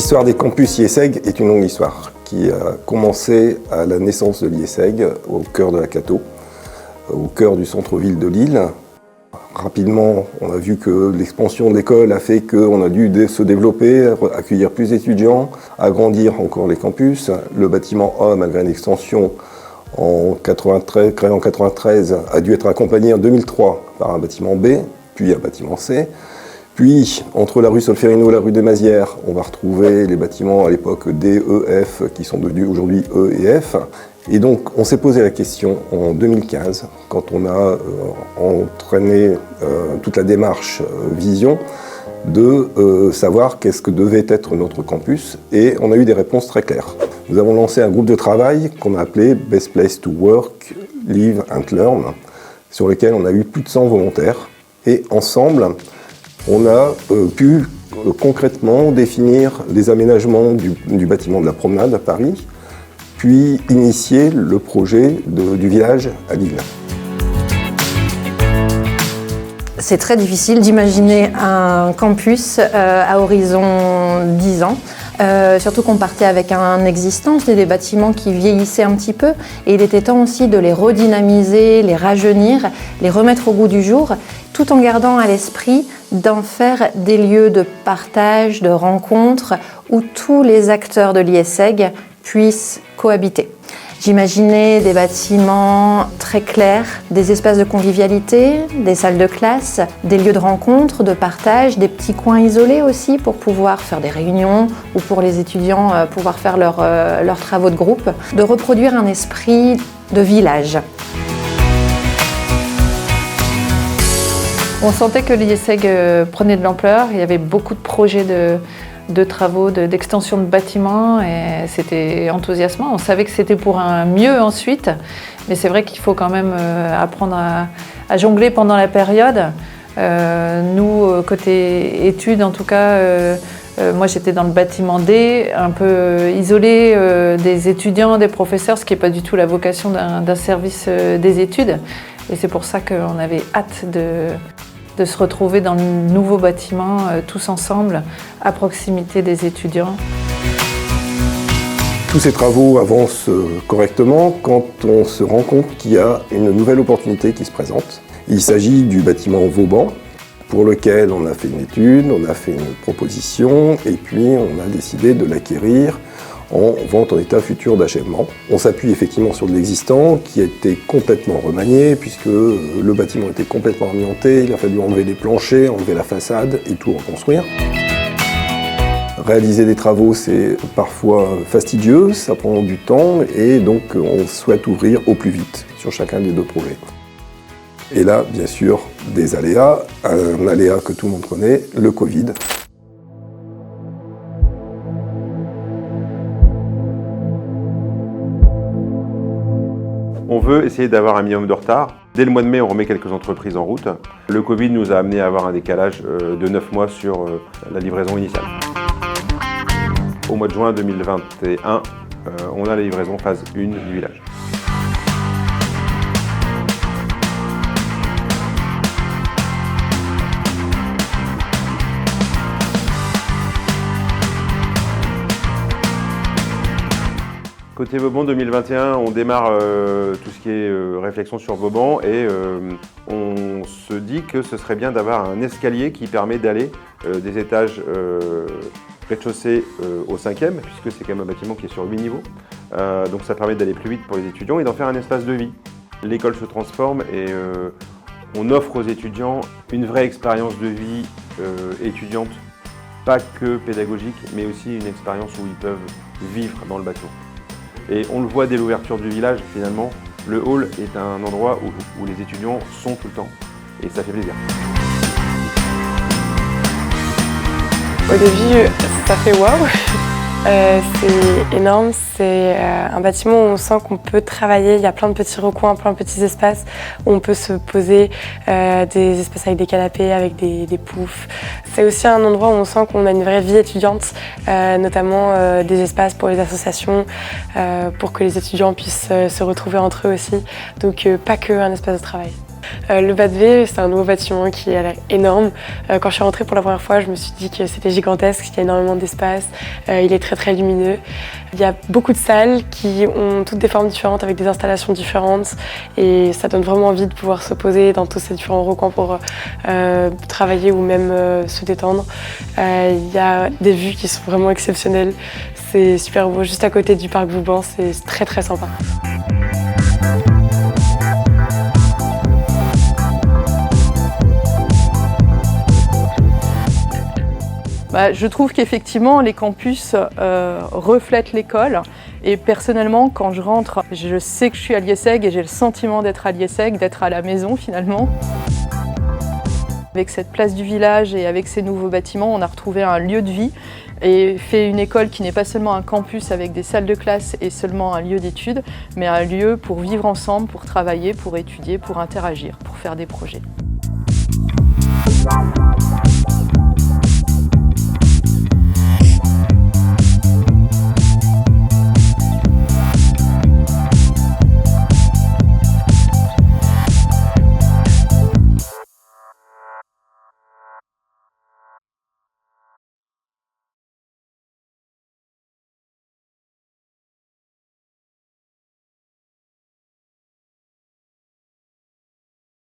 L'histoire des campus IESEG est une longue histoire qui a commencé à la naissance de l'IESEG au cœur de la Cato, au cœur du centre-ville de Lille. Rapidement, on a vu que l'expansion de l'école a fait qu'on a dû se développer, accueillir plus d'étudiants, agrandir encore les campus. Le bâtiment A, malgré une extension créé en 93, a dû être accompagné en 2003 par un bâtiment B, puis un bâtiment C. Puis, entre la rue Solferino et la rue des Mazières, on va retrouver les bâtiments à l'époque D, E, F, qui sont devenus aujourd'hui E et F. Et donc, on s'est posé la question en 2015, quand on a entraîné toute la démarche Vision, de savoir qu'est-ce que devait être notre campus, et on a eu des réponses très claires. Nous avons lancé un groupe de travail qu'on a appelé Best Place to Work, Live and Learn, sur lequel on a eu plus de 100 volontaires, et ensemble, on a pu concrètement définir les aménagements du bâtiment de la promenade à Paris, puis initier le projet du village à Lille. C'est très difficile d'imaginer un campus à horizon 10 ans. Surtout qu'on partait avec un existant, c'était des bâtiments qui vieillissaient un petit peu, et il était temps aussi de les redynamiser, les rajeunir, les remettre au goût du jour, tout en gardant à l'esprit d'en faire des lieux de partage, de rencontres, où tous les acteurs de l'IESEG puissent cohabiter. J'imaginais des bâtiments très clairs, des espaces de convivialité, des salles de classe, des lieux de rencontre, de partage, des petits coins isolés aussi pour pouvoir faire des réunions ou pour les étudiants pouvoir faire leurs travaux de groupe, de reproduire un esprit de village. On sentait que l'IESEG prenait de l'ampleur, il y avait beaucoup de projets de travaux, d'extension de bâtiments, et c'était enthousiasmant. On savait que c'était pour un mieux ensuite, mais c'est vrai qu'il faut quand même apprendre à jongler pendant la période. Nous, côté études en tout cas, moi j'étais dans le bâtiment D, un peu isolé des étudiants, des professeurs, ce qui n'est pas du tout la vocation d'un service des études. Et c'est pour ça qu'on avait hâte de se retrouver dans le nouveau bâtiment, tous ensemble, à proximité des étudiants. Tous ces travaux avancent correctement quand on se rend compte qu'il y a une nouvelle opportunité qui se présente. Il s'agit du bâtiment Vauban, pour lequel on a fait une étude, on a fait une proposition, et puis on a décidé de l'acquérir en vente en état futur d'achèvement. On s'appuie effectivement sur de l'existant qui a été complètement remanié puisque le bâtiment était complètement amianté, il a fallu enlever les planchers, enlever la façade et tout reconstruire. Réaliser des travaux, c'est parfois fastidieux, ça prend du temps et donc on souhaite ouvrir au plus vite sur chacun des deux projets. Et là, bien sûr, des aléas, un aléa que tout le monde connaît, le Covid. On veut essayer d'avoir un minimum de retard. Dès le mois de mai, on remet quelques entreprises en route. Le Covid nous a amené à avoir un décalage de 9 mois sur la livraison initiale. Au mois de juin 2021, on a la livraison phase 1 du village. Côté Vauban 2021, on démarre tout ce qui est réflexion sur Vauban et on se dit que ce serait bien d'avoir un escalier qui permet d'aller des étages rez-de-chaussée au 5e, puisque c'est quand même un bâtiment qui est sur 8 niveaux. Donc ça permet d'aller plus vite pour les étudiants et d'en faire un espace de vie. L'école se transforme et on offre aux étudiants une vraie expérience de vie étudiante, pas que pédagogique, mais aussi une expérience où ils peuvent vivre dans le bâtiment. Et on le voit dès l'ouverture du village, finalement, le hall est un endroit où les étudiants sont tout le temps, et ça fait plaisir. Au début, ça fait waouh. C'est énorme, c'est un bâtiment où on sent qu'on peut travailler, il y a plein de petits recoins, plein de petits espaces où on peut se poser, des espaces avec des canapés, avec des poufs. C'est aussi un endroit où on sent qu'on a une vraie vie étudiante, notamment des espaces pour les associations, pour que les étudiants puissent se retrouver entre eux aussi, donc pas que un espace de travail. Le BATV, c'est un nouveau bâtiment qui est énorme. Quand je suis rentrée pour la première fois, je me suis dit que c'était gigantesque, qu'il y a énormément d'espace. Il est très très lumineux. Il y a beaucoup de salles qui ont toutes des formes différentes avec des installations différentes et ça donne vraiment envie de pouvoir se poser dans tous ces différents recoins pour travailler ou même se détendre. Il y a des vues qui sont vraiment exceptionnelles. C'est super beau, juste à côté du parc Vauban, c'est très très sympa. Je trouve qu'effectivement les campus reflètent l'école et personnellement quand je rentre, je sais que je suis à l'IESEG et j'ai le sentiment d'être à l'IESEG, d'être à la maison finalement. Avec cette place du village et avec ces nouveaux bâtiments, on a retrouvé un lieu de vie et fait une école qui n'est pas seulement un campus avec des salles de classe et seulement un lieu d'études, mais un lieu pour vivre ensemble, pour travailler, pour étudier, pour interagir, pour faire des projets.